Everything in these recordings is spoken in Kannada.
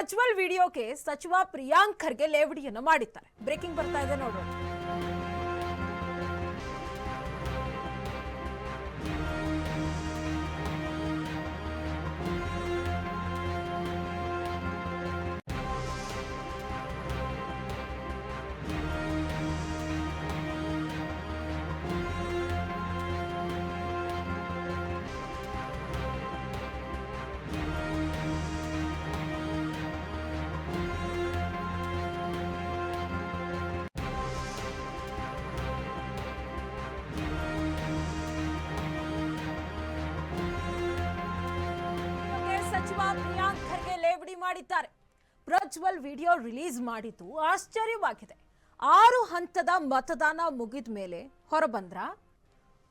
ಪ್ರಜ್ವಲ್ ವಿಡಿಯೋಗೆ ಸಚಿವ ಪ್ರಿಯಾಂಕ್ ಖರ್ಗೆ ಲೇವಡಿಯನ್ನು ಮಾಡಿದ್ದಾರೆ. ಬ್ರೇಕಿಂಗ್ ಬರ್ತಾ ಇದೆ ನೋಡೋಣ. ಸಚಿವ ಪ್ರಿಯಾಂಕ್ ಖರ್ಗೆ ಲೇವಡಿ ಮಾಡಿದ್ದಾರೆ. ಪ್ರಜ್ವಲ್ ವಿಡಿಯೋ ರಿಲೀಸ್ ಮಾಡಿದ್ದು ಆಶ್ಚರ್ಯವಾಗಿದೆ. 6 ಹಂತದ ಮತದಾನ ಮುಗಿದ ಮೇಲೆ ಹೊರಬಂದ್ರ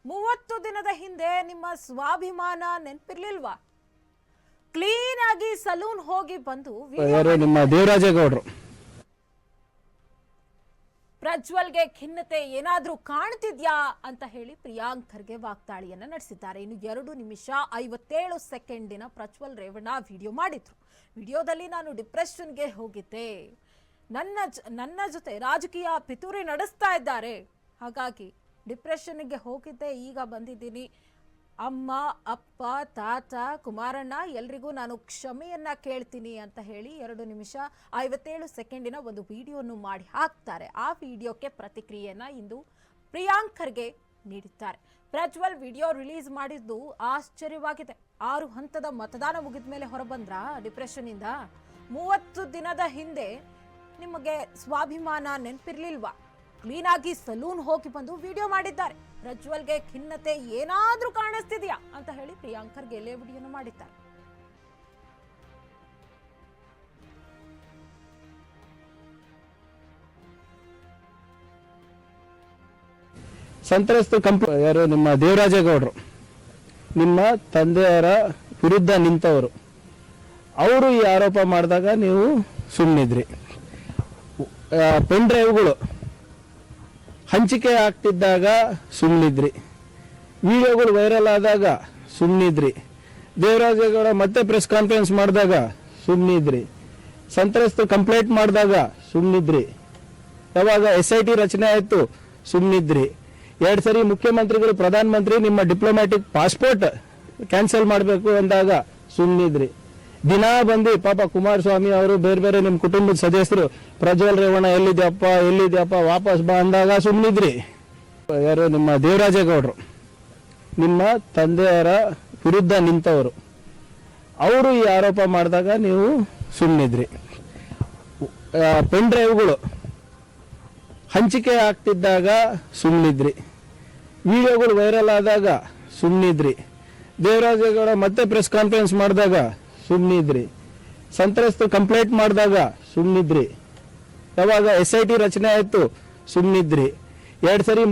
30 ದಿನದ ಹಿಂದೆ ನಿಮ್ಮ ಸ್ವಾಭಿಮಾನ ನೆನಪಿರ್ಲಿಲ್ವಾ? ಕ್ಲೀನ್ ಆಗಿ ಸಲೂನ್ ಹೋಗಿ ಬಂದು ನಿಮ್ಮ ದೇವರಾಜೇಗೌಡರು ಪ್ರಜ್ವಲ್ಗೆ ಖಿನ್ನತೆ ಏನಾದ್ರೂ ಕಾಣ್ತಿದ್ಯಾ ಅಂತ ಹೇಳಿ ಪ್ರಿಯಾಂಕ್ ಖರ್ಗೆ ವಾಗ್ದಾಳಿಯನ್ನ ನಡೆಸಿದ್ದಾರೆ. ಇನ್ನು 2 ನಿಮಿಷ 57 ಸೆಕೆಂಡಿನ ಪ್ರಜ್ವಲ್ ರೇವಣ್ಣ ವಿಡಿಯೋ ಮಾಡಿದ್ರು. ವಿಡಿಯೋದಲ್ಲಿ ನಾನು ಡಿಪ್ರೆಷನ್ಗೆ ಹೋಗಿದ್ದೆ, ನನ್ನ ಜೊತೆ ರಾಜಕೀಯ ಪಿತೂರಿ ನಡೆಸ್ತಾ ಇದ್ದಾರೆ, ಹಾಗಾಗಿ ಡಿಪ್ರೆಷನ್ಗೆ ಹೋಗಿದ್ದೆ, ಈಗ ಬಂದಿದ್ದೀನಿ. ಅಮ್ಮ, ಅಪ್ಪ, ತಾತ, ಕುಮಾರಣ್ಣ ಎಲ್ರಿಗೂ ನಾನು ಕ್ಷಮೆಯನ್ನ ಕೇಳ್ತೀನಿ ಅಂತ ಹೇಳಿ 2 ನಿಮಿಷ 57 ಸೆಕೆಂಡಿನ ಒಂದು ವಿಡಿಯೋನು ಮಾಡಿ ಹಾಕ್ತಾರೆ. ಆ ವಿಡಿಯೋಕ್ಕೆ ಪ್ರತಿಕ್ರಿಯೆಯನ್ನ ಇಂದು ಪ್ರಿಯಾಂಕ್ ಖರ್ಗೆ ನೀಡಿದ್ದಾರೆ. ಪ್ರಜ್ವಲ್ ವಿಡಿಯೋ ರಿಲೀಸ್ ಮಾಡಿದ್ದು ಆಶ್ಚರ್ಯವಾಗಿದೆ. 6 ಹಂತದ ಮತದಾನ ಮುಗಿದ ಮೇಲೆ ಹೊರಬಂದ್ರ ಡಿಪ್ರೆಷನ್ ಇಂದ 30 ದಿನದ ಹಿಂದೆ ನಿಮಗೆ ಸ್ವಾಭಿಮಾನ ನೆನಪಿರ್ಲಿಲ್ವಾ? ಕ್ಲೀನ್ ಆಗಿ ಸಲೂನ್ ಹೋಗಿ ಬಂದು ವಿಡಿಯೋ ಮಾಡಿದ್ದಾರೆ. ಪ್ರಜ್ವಲ್ಗೆ ಖಿನ್ನತೆ ಏನಾದ್ರೂ ಕಾಣಿಸ್ತಿದ್ಯಾ ಅಂತ ಹೇಳಿ ಪ್ರಿಯಾಂಕ್ ಖರ್ಗೆ ಲೇವಡಿಯನ್ನು ಮಾಡಿದ್ದಾರೆ. ಸಂತ್ರಸ್ತ ಯಾರು ನಿಮ್ಮ ದೇವರಾಜೇಗೌಡರು, ನಿಮ್ಮ ತಂದೆಯವರ ವಿರುದ್ಧ ನಿಂತವರು, ಅವರು ಈ ಆರೋಪ ಮಾಡಿದಾಗ ನೀವು ಸುಮ್ಮನಿದ್ರಿ. ಪೆನ್ ಡ್ರೈವ್ಗಳು ಹಂಚಿಕೆ ಆಗ್ತಿದ್ದಾಗ ಸುಮ್ಮನಿದ್ರಿ. ವಿಡಿಯೋಗಳು ವೈರಲ್ ಆದಾಗ ಸುಮ್ಮನಿದ್ರಿ. ದೇವರಾಜೇಗೌಡ ಮತ್ತೆ ಪ್ರೆಸ್ ಕಾನ್ಫರೆನ್ಸ್ ಮಾಡಿದಾಗ ಸುಮ್ಮನಿದ್ರಿ. ಸಂತ್ರಸ್ತ ಕಂಪ್ಲೇಂಟ್ ಮಾಡಿದಾಗ ಸುಮ್ಮನಿದ್ರಿ. ಯಾವಾಗ SIT ರಚನೆ ಆಯಿತು ಸುಮ್ಮನಿದ್ರಿ. 2 ಸರಿ ಮುಖ್ಯಮಂತ್ರಿಗಳು, ಪ್ರಧಾನಮಂತ್ರಿ ನಿಮ್ಮ ಡಿಪ್ಲೊಮ್ಯಾಟಿಕ್ ಪಾಸ್ಪೋರ್ಟ್ ಕ್ಯಾನ್ಸಲ್ ಮಾಡಬೇಕು ಅಂದಾಗ ಸುಮ್ಮನಿದ್ರಿ. ದಿನ ಬಂದು ಪಾಪ ಕುಮಾರಸ್ವಾಮಿ ಅವರು, ಬೇರೆ ಬೇರೆ ನಿಮ್ಮ ಕುಟುಂಬದ ಸದಸ್ಯರು ಪ್ರಜ್ವಲ್ ರೇವಣ್ಣ ಎಲ್ಲಿದ್ಯಪ್ಪ ವಾಪಸ್ ಬಾ ಅಂದಾಗ ಸುಮ್ಮನಿದ್ರಿ. ಯಾರು ನಿಮ್ಮ ದೇವರಾಜೇಗೌಡರು, ನಿಮ್ಮ ತಂದೆಯವರ ವಿರುದ್ಧ ನಿಂತವರು, ಅವರು ಈ ಆರೋಪ ಮಾಡಿದಾಗ ನೀವು ಸುಮ್ಮನಿದ್ರಿ. ಪೆನ್ ಡ್ರೈವ್ಗಳು ಹಂಚಿಕೆ ಆಗ್ತಿದ್ದಾಗ ಸುಮ್ಮನಿದ್ರಿ. ವಿಡಿಯೋಗಳು ವೈರಲ್ ಆದಾಗ ಸುಮ್ಮನಿದ್ರಿ. ದೇವರಾಜೇಗೌಡ ಮತ್ತೆ ಪ್ರೆಸ್ ಕಾನ್ಫರೆನ್ಸ್ ಮಾಡಿದಾಗ ಸುಮ್ಮನಿದ್ರಿ. ಸಂತ್ರಸ್ತ ಕಂಪ್ಲೇಂಟ್ ಮಾಡಿದಾಗ ಸುಮ್ಮನಿದ್ರಿ. ಯಾವಾಗ SIT ರಚನೆ ಆಯಿತು ಸುಮ್ಮನಿದ್ರಿ. 2 ಸರಿ